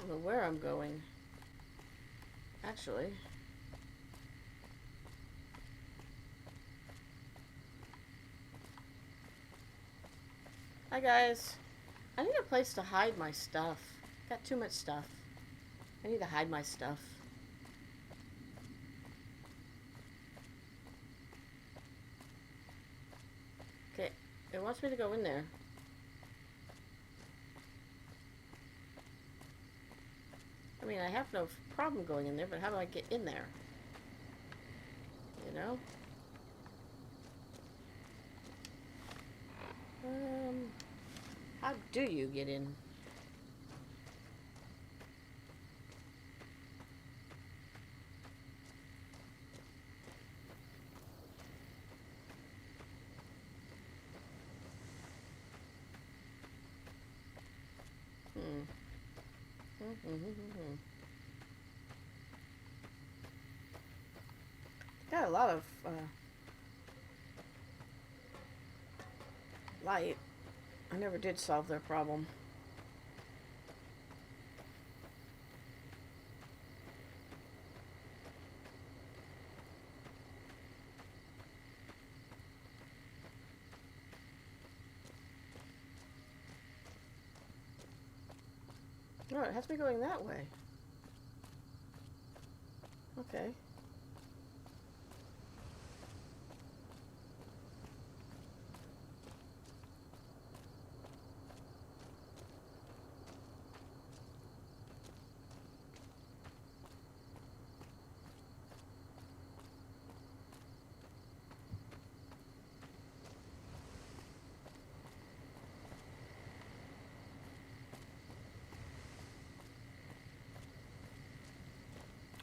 don't know where I'm going. Actually. Hi guys. I need a place to hide my stuff. Got too much stuff. I need to hide my stuff. Okay, it wants me to go in there. I mean, I have no problem going in there, but how do I get in there? You know? How do you get in? Got a lot of light. I never did solve their problem. No, it has me going that way. Okay.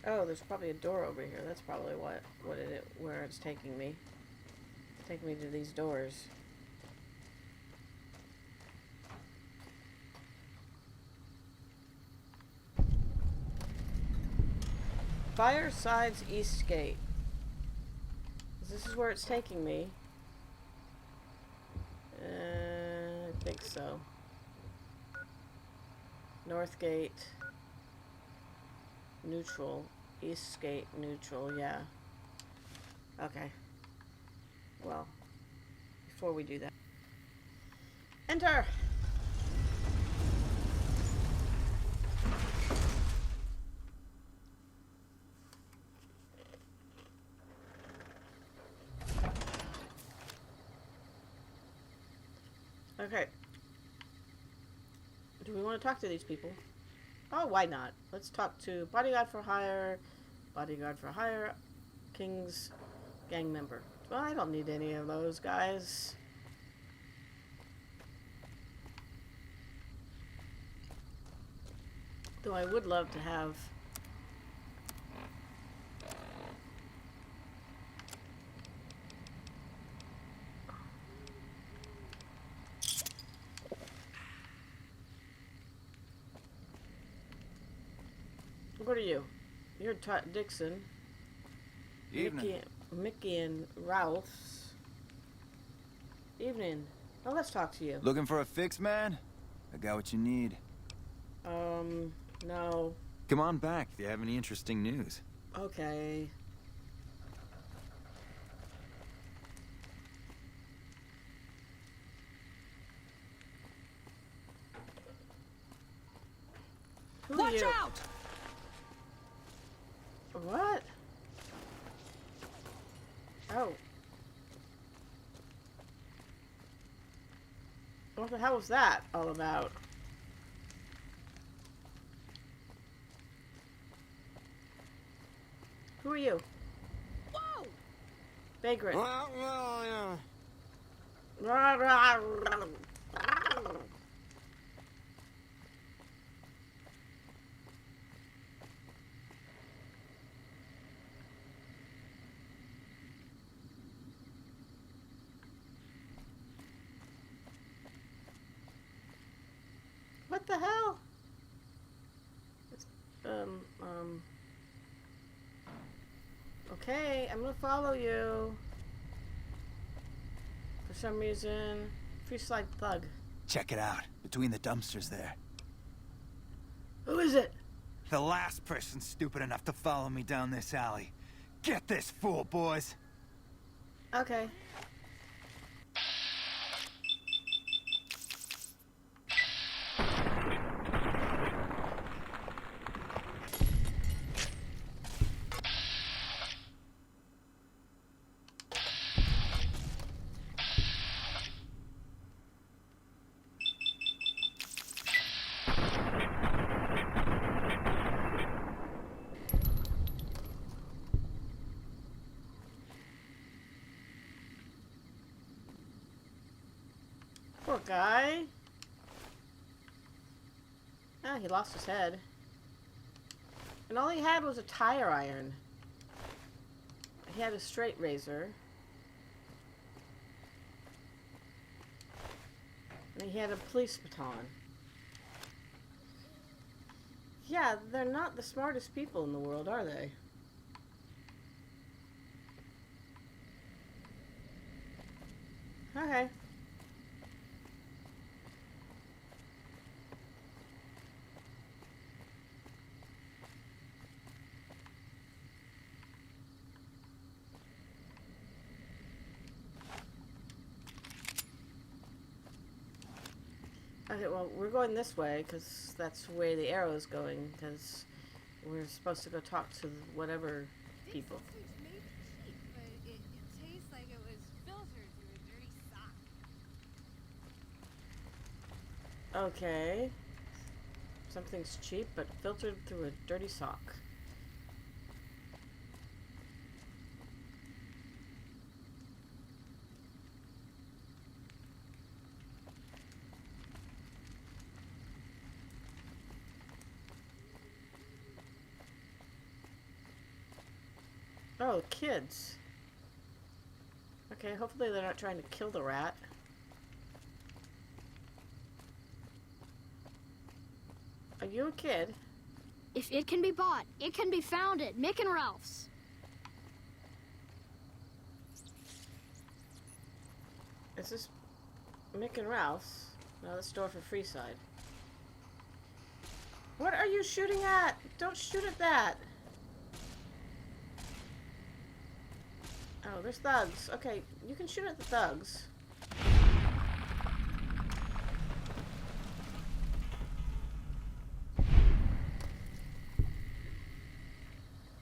Oh, there's probably a door over here. That's probably where it's taking me. It's taking me to these doors. Fireside's East Gate. This is where it's taking me. I think so. North Gate. Neutral. East Gate, neutral, yeah. Okay. Well, before we do that. Enter! Okay. Do we want to talk to these people? Oh, why not? Let's talk to Bodyguard for Hire, King's gang member. Well, I don't need any of those guys. Though I would love to have... What are you? You're Dixon. Evening. Mickey and Ralph's. Evening. Oh, let's talk to you. Looking for a fix, man? I got what you need. No. Come on back if you have any interesting news. Okay. Who are you? Watch out! What? Oh. What the hell was that all about? Who are you? Whoa! Vagrant. What the hell? Okay, I'm gonna follow you. For some reason, free slide thug. Check it out. Between the dumpsters there. Who is it? The last person stupid enough to follow me down this alley. Get this fool, boys. Okay. Poor guy. Ah, he lost his head. And all he had was a tire iron. He had a straight razor. And he had a police baton. Yeah, they're not the smartest people in the world, are they? Okay. Okay, well, we're going this way, because that's the way the arrow is going, because we're supposed to go talk to whatever people. This sausage may be cheap, but it tastes like it was filtered through a dirty sock. Okay. Something's cheap, but filtered through a dirty sock. Oh, kids. Okay, hopefully they're not trying to kill the rat. Are you a kid? If it can be bought, it can be found at Mick and Ralph's. Is this Mick and Ralph's? No, that's store for Freeside. What are you shooting at? Don't shoot at that. Oh, there's thugs. Okay, you can shoot at the thugs.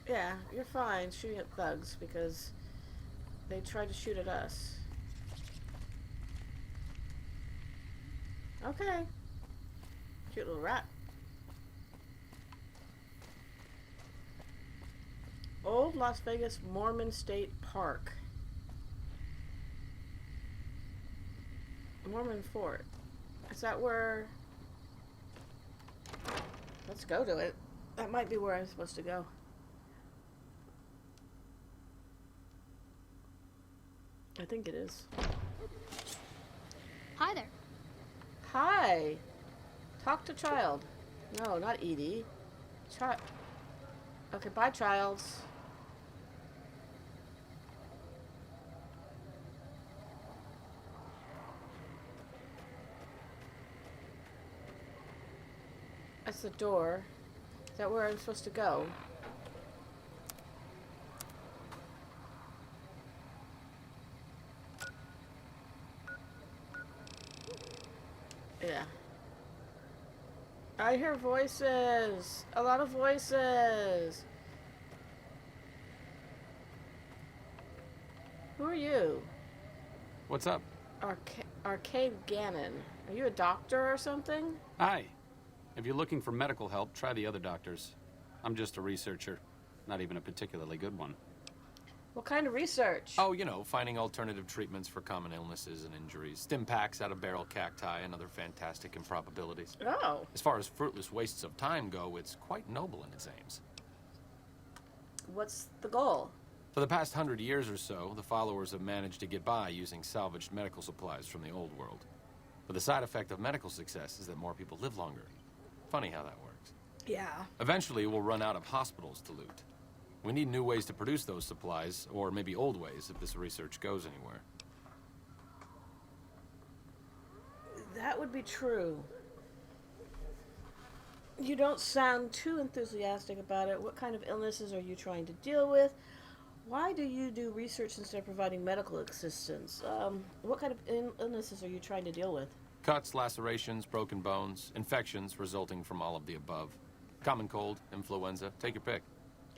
Yeah, you're fine shooting at thugs because they tried to shoot at us. Okay. Cute little rat. Old Las Vegas Mormon State Park. Mormon Fort. Is that where... Let's go to it. That might be where I'm supposed to go. I think it is. Hi there. Hi. Talk to child. No, not Edie. Child. Okay, bye, Childs. That's the door. Is that where I'm supposed to go? Yeah. I hear voices. A lot of voices. Who are you? What's up? Arcade Gannon. Are you a doctor or something? Hi. If you're looking for medical help, try the other doctors. I'm just a researcher. Not even a particularly good one. What kind of research? Oh, you know, finding alternative treatments for common illnesses and injuries. Stim packs out of barrel cacti and other fantastic improbabilities. Oh. As far as fruitless wastes of time go, it's quite noble in its aims. What's the goal? For the past 100 years or so, the followers have managed to get by using salvaged medical supplies from the old world. But the side effect of medical success is that more people live longer. Funny how that works. Yeah. Eventually, we'll run out of hospitals to loot. We need new ways to produce those supplies, or maybe old ways if this research goes anywhere. That would be true. You don't sound too enthusiastic about it. What kind of illnesses are you trying to deal with? Why do you do research instead of providing medical assistance? What kind of illnesses are you trying to deal with? Cuts, lacerations, broken bones, infections resulting from all of the above. Common cold, influenza, take your pick.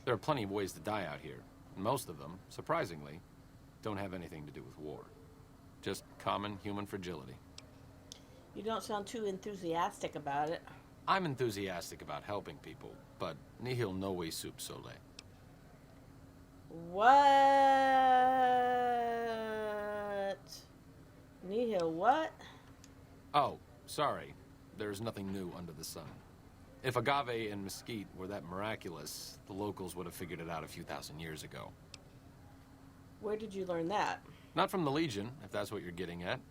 There are plenty of ways to die out here. And most of them, surprisingly, don't have anything to do with war. Just common human fragility. You don't sound too enthusiastic about it. I'm enthusiastic about helping people, but nihil novi sub sole. What? Nihil what? Oh, sorry. There's nothing new under the sun. If agave and mesquite were that miraculous, the locals would have figured it out a few thousand years ago. Where did you learn that? Not from the Legion, if that's what you're getting at.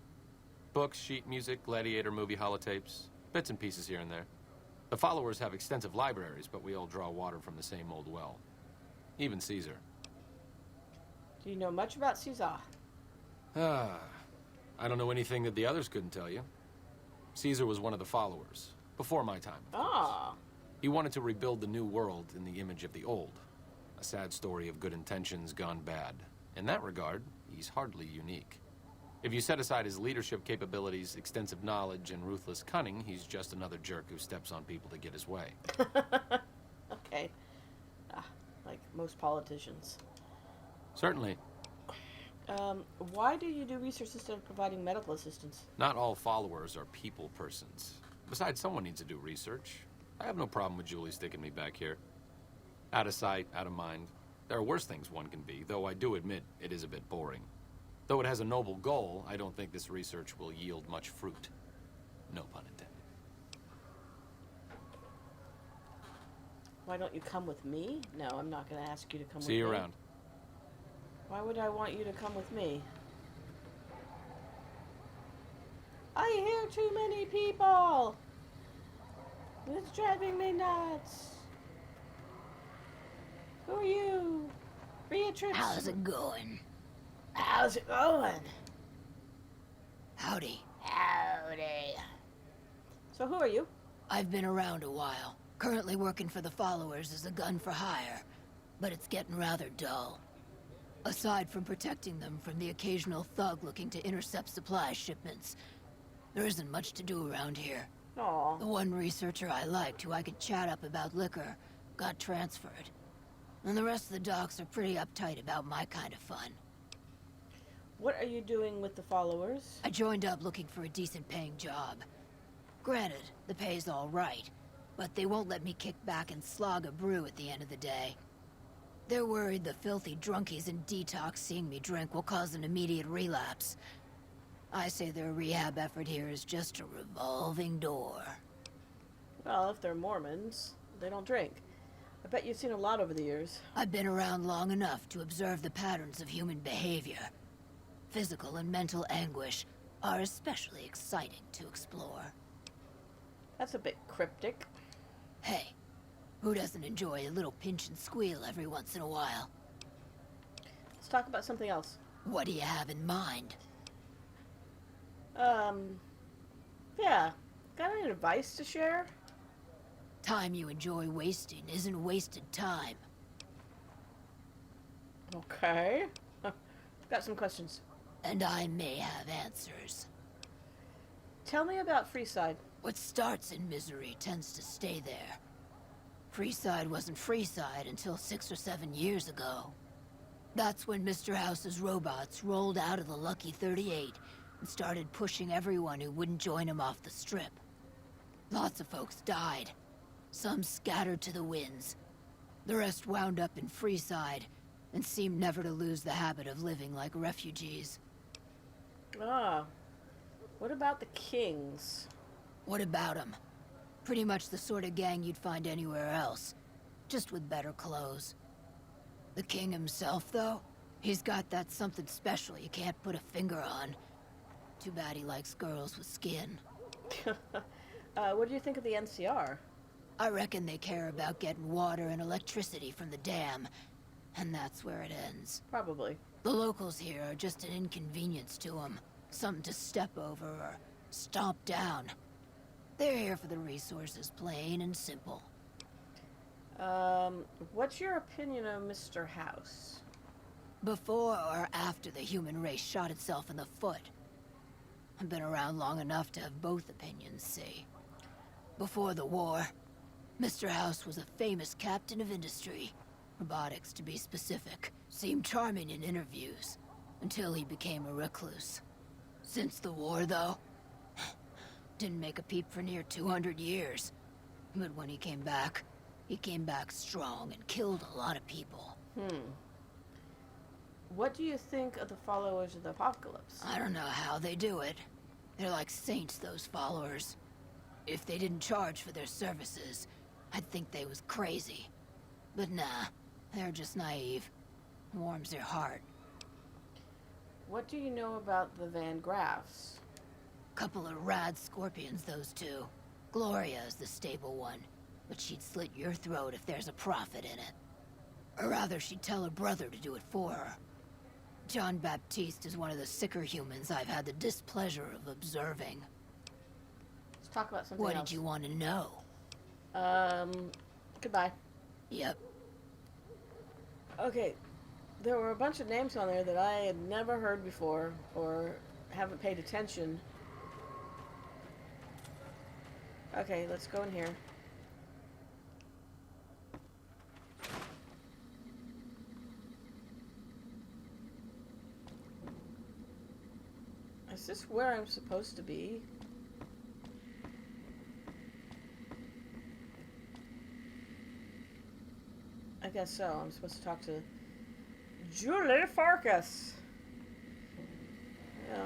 Books, sheet music, gladiator movie holotapes, bits and pieces here and there. The followers have extensive libraries, but we all draw water from the same old well. Even Caesar. Do you know much about Caesar? I don't know anything that the others couldn't tell you. Caesar was one of the followers, before my time. Ah. He wanted to rebuild the new world in the image of the old. A sad story of good intentions gone bad. In that regard, he's hardly unique. If you set aside his leadership capabilities, extensive knowledge, and ruthless cunning, he's just another jerk who steps on people to get his way. Okay. Like most politicians. Certainly. Why do you do research instead of providing medical assistance? Not all followers are people persons. Besides, someone needs to do research. I have no problem with Julie sticking me back here. Out of sight, out of mind. There are worse things one can be, though I do admit it is a bit boring. Though it has a noble goal, I don't think this research will yield much fruit. No pun intended. Why don't you come with me? No, I'm not going to ask you to come with me. See you around. Why would I want you to come with me? I hear too many people! It's driving me nuts! Who are you? Beatrice? How's it going? How's it going? Howdy. Howdy. So who are you? I've been around a while. Currently working for the followers as a gun for hire. But it's getting rather dull. Aside from protecting them from the occasional thug looking to intercept supply shipments, there isn't much to do around here. Aw. The one researcher I liked, who I could chat up about liquor, got transferred. And the rest of the docs are pretty uptight about my kind of fun. What are you doing with the followers? I joined up looking for a decent paying job. Granted, the pay's all right, but they won't let me kick back and slog a brew at the end of the day. They're worried the filthy drunkies in detox seeing me drink will cause an immediate relapse. I say their rehab effort here is just a revolving door. Well, if they're Mormons, they don't drink. I bet you've seen a lot over the years. I've been around long enough to observe the patterns of human behavior. Physical and mental anguish are especially exciting to explore. That's a bit cryptic. Hey, who doesn't enjoy a little pinch and squeal every once in a while? Let's talk about something else. What do you have in mind? Yeah. Got any advice to share? Time you enjoy wasting isn't wasted time. Okay. Got some questions. And I may have answers. Tell me about Freeside. What starts in misery tends to stay there. Freeside wasn't Freeside until 6 or 7 years ago. That's when Mr. House's robots rolled out of the Lucky 38 and started pushing everyone who wouldn't join him off the strip. Lots of folks died. Some scattered to the winds. The rest wound up in Freeside and seemed never to lose the habit of living like refugees. Ah. What about the Kings? What about them? Pretty much the sort of gang you'd find anywhere else, just with better clothes. The king himself, though, he's got that something special you can't put a finger on. Too bad he likes girls with skin. What do you think of the NCR? I reckon they care about getting water and electricity from the dam, and that's where it ends. Probably. The locals here are just an inconvenience to them, something to step over or stomp down. They're here for the resources, plain and simple. What's your opinion of Mr. House? Before or after the human race shot itself in the foot? I've been around long enough to have both opinions, see. Before the war, Mr. House was a famous captain of industry. Robotics, to be specific. Seemed charming in interviews, until he became a recluse. Since the war, though, didn't make a peep for near 200 years. But when he came back strong and killed a lot of people. What do you think of the followers of the apocalypse? I don't know how they do it. They're like saints, those followers. If they didn't charge for their services, I'd think they was crazy. But nah, they're just naive. Warms their heart. What do you know about the Van Graffs? Couple of rad scorpions, those two. Gloria is the stable one, but she'd slit your throat if there's a profit in it. Or rather, she'd tell her brother to do it for her. John Baptiste is one of the sicker humans I've had the displeasure of observing. Let's talk about something What else. did you want to know? Goodbye. Yep. Okay, there were a bunch of names on there that I had never heard before or haven't paid attention. Okay, let's go in here. Is this where I'm supposed to be? I guess so. I'm supposed to talk to Julie Farkas. Yeah.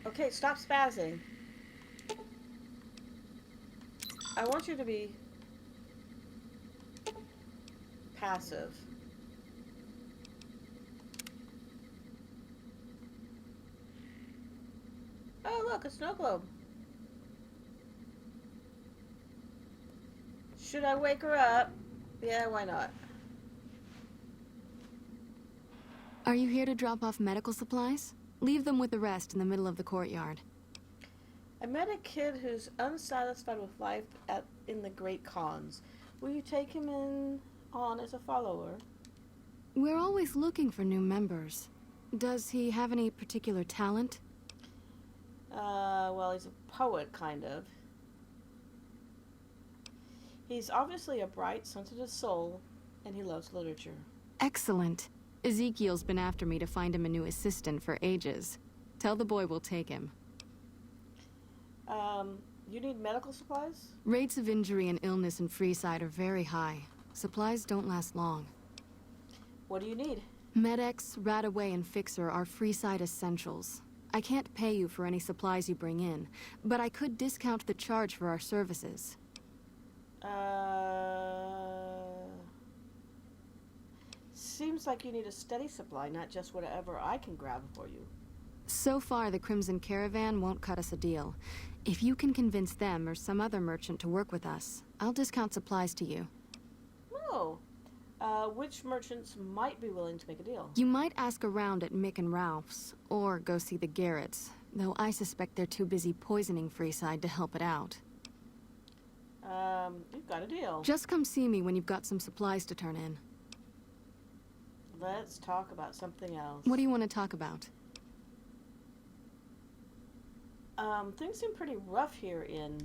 Okay, stop spazzing. I want you to be passive. Oh, look, a snow globe. Should I wake her up? Yeah, why not? Are you here to drop off medical supplies? Leave them with the rest in the middle of the courtyard. I met a kid who's unsatisfied with life in the Great Khans. Will you take him on as a follower? We're always looking for new members. Does he have any particular talent? Well, he's a poet, kind of. He's obviously a bright, sensitive soul, and he loves literature. Excellent. Ezekiel's been after me to find him a new assistant for ages. Tell the boy we'll take him. You need medical supplies? Rates of injury and illness in Freeside are very high. Supplies don't last long. What do you need? Med-X, Radaway, and Fixer are Freeside essentials. I can't pay you for any supplies you bring in, but I could discount the charge for our services. Seems like you need a steady supply, not just whatever I can grab for you. So far, the Crimson Caravan won't cut us a deal. If you can convince them or some other merchant to work with us, I'll discount supplies to you. Oh. Which merchants might be willing to make a deal? You might ask around at Mick and Ralph's, or go see the Garretts, though I suspect they're too busy poisoning Freeside to help it out. You've got a deal. Just come see me when you've got some supplies to turn in. Let's talk about something else. What do you want to talk about? Things seem pretty rough here in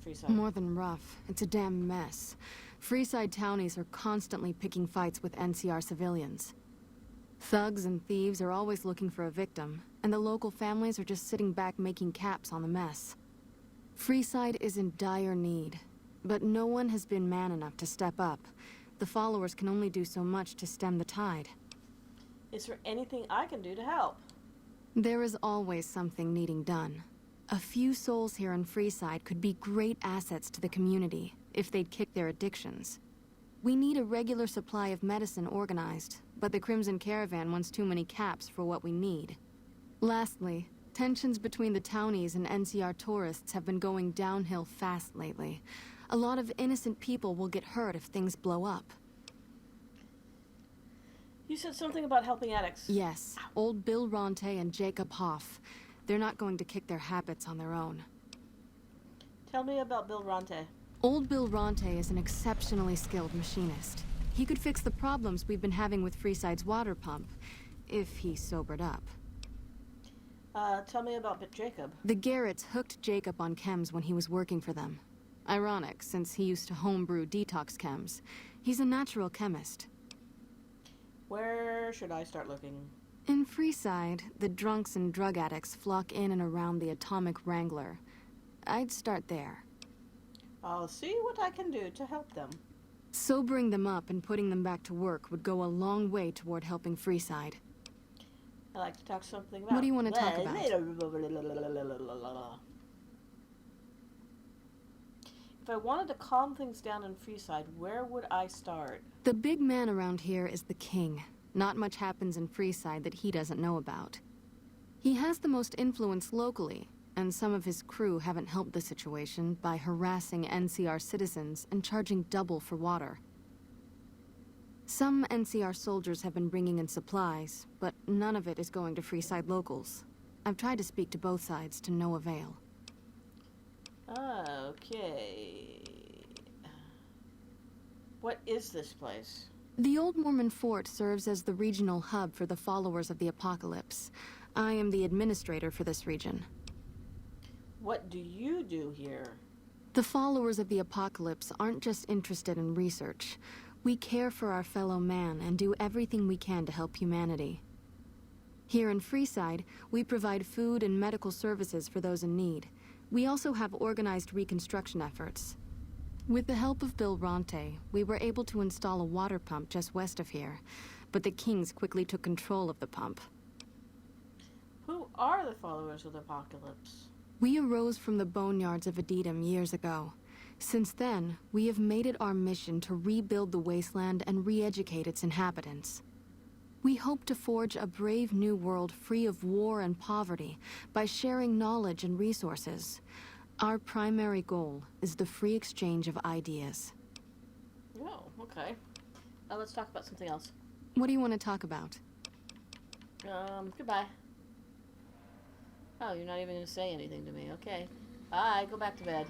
Freeside. More than rough. It's a damn mess. Freeside townies are constantly picking fights with NCR civilians. Thugs and thieves are always looking for a victim, and the local families are just sitting back making caps on the mess. Freeside is in dire need, but no one has been man enough to step up. The followers can only do so much to stem the tide. Is there anything I can do to help? There is always something needing done. A few souls here in Freeside could be great assets to the community if they'd kick their addictions. We need a regular supply of medicine organized, but the Crimson Caravan wants too many caps for what we need. Lastly, tensions between the townies and NCR tourists have been going downhill fast lately. A lot of innocent people will get hurt if things blow up. You said something about helping addicts. Yes, old Bill Ronte and Jacob Hoff. They're not going to kick their habits on their own. Tell me about Bill Ronte. Old Bill Ronte is an exceptionally skilled machinist. He could fix the problems we've been having with Freeside's water pump, if he sobered up. Tell me about Jacob. The Garretts hooked Jacob on chems when he was working for them. Ironic, since he used to homebrew detox chems. He's a natural chemist. Where should I start looking? In Freeside, the drunks and drug addicts flock in and around the Atomic Wrangler. I'd start there. I'll see what I can do to help them. Sobering them up and putting them back to work would go a long way toward helping Freeside. I'd like to talk something about... What do you want to talk about? If I wanted to calm things down in Freeside, where would I start? The big man around here is the king. Not much happens in Freeside that he doesn't know about. He has the most influence locally, and some of his crew haven't helped the situation by harassing NCR citizens and charging double for water. Some NCR soldiers have been bringing in supplies, but none of it is going to Freeside locals. I've tried to speak to both sides to no avail. Okay. What is this place? The Old Mormon Fort serves as the regional hub for the followers of the Apocalypse. I am the administrator for this region. What do you do here? The followers of the Apocalypse aren't just interested in research. We care for our fellow man and do everything we can to help humanity. Here in Freeside, we provide food and medical services for those in need. We also have organized reconstruction efforts. With the help of Bill Ronte, we were able to install a water pump just west of here, but the Kings quickly took control of the pump. Who are the followers of the Apocalypse? We arose from the boneyards of Edidum years ago. Since then, we have made it our mission to rebuild the wasteland and re-educate its inhabitants. We hope to forge a brave new world free of war and poverty by sharing knowledge and resources. Our primary goal is the free exchange of ideas. Oh, okay. Let's talk about something else. What do you want to talk about? Goodbye. Oh, you're not even going to say anything to me. Okay. Bye. Go back to bed.